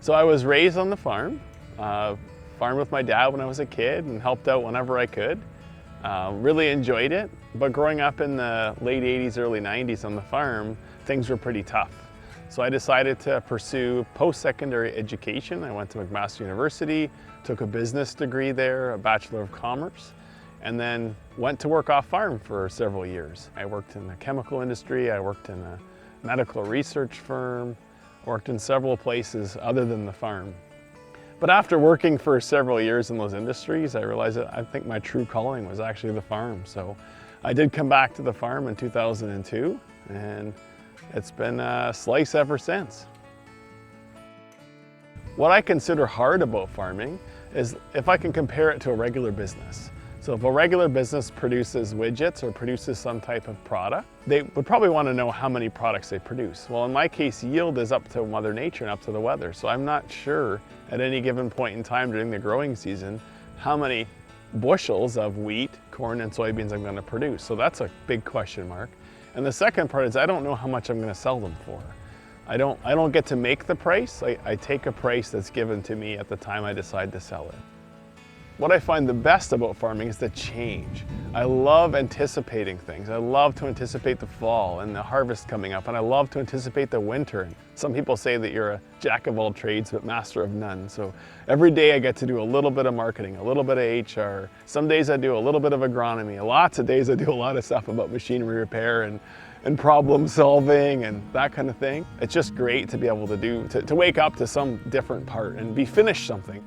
So I was raised on the farm, farmed with my dad when I was a kid and helped out whenever I could. Really enjoyed it, but growing up in the late 80s, early 90s on the farm, things were pretty tough. So I decided to pursue post-secondary education. I went to McMaster University, took a business degree there, a Bachelor of Commerce, and then went to work off farm for several years. I worked in the chemical industry, I worked in a medical research firm, worked in several places other than the farm. But after working for several years in those industries, I realized that I think my true calling was actually the farm. So I did come back to the farm in 2002, and it's been a slice ever since. What I consider hard about farming is if I can compare it to a regular business. So if a regular business produces widgets or produces some type of product, they would probably want to know how many products they produce. Well, in my case, yield is up to Mother Nature and up to the weather. So I'm not sure at any given point in time during the growing season how many bushels of wheat, corn, and soybeans I'm going to produce. So that's a big question mark. And the second part is I don't know how much I'm going to sell them for. I don't get to make the price. I take a price that's given to me at the time I decide to sell it. What I find the best about farming is the change. I love anticipating things. I love to anticipate the fall and the harvest coming up, and I love to anticipate the winter. Some people say that you're a jack of all trades but master of none. So every day I get to do a little bit of marketing, a little bit of HR. Some days I do a little bit of agronomy. Lots of days I do a lot of stuff about machinery repair and problem solving and that kind of thing. It's just great to be able to wake up to some different part and be finished something.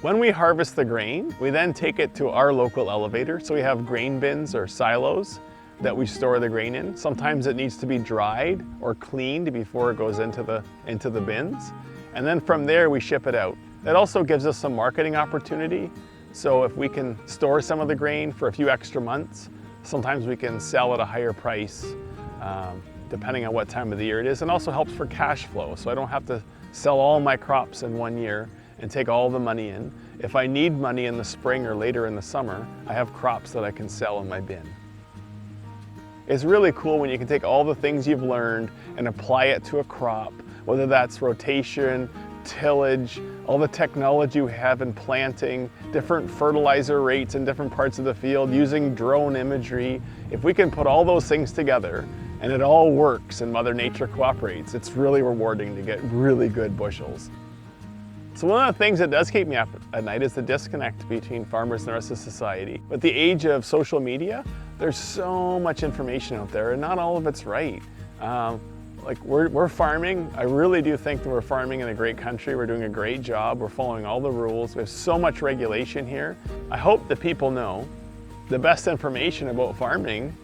When we harvest the grain, we then take it to our local elevator. So we have grain bins or silos that we store the grain in. Sometimes it needs to be dried or cleaned before it goes into the bins. And then from there we ship it out. It also gives us some marketing opportunity. So if we can store some of the grain for a few extra months, sometimes we can sell at a higher price depending on what time of the year it is. And also helps for cash flow. So I don't have to sell all my crops in one year and take all the money in. If I need money in the spring or later in the summer, I have crops that I can sell in my bin. It's really cool when you can take all the things you've learned and apply it to a crop, whether that's rotation, tillage, all the technology we have in planting, different fertilizer rates in different parts of the field, using drone imagery. If we can put all those things together and it all works and Mother Nature cooperates, it's really rewarding to get really good bushels. So one of the things that does keep me up at night is the disconnect between farmers and the rest of society. With the age of social media, there's so much information out there and not all of it's right. Like we're farming. I really do think that we're farming in a great country. We're doing a great job. We're following all the rules. There's so much regulation here. I hope that people know the best information about farming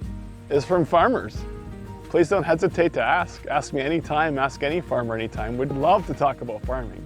is from farmers. Please don't hesitate to ask. Ask me anytime, ask any farmer anytime. We'd love to talk about farming.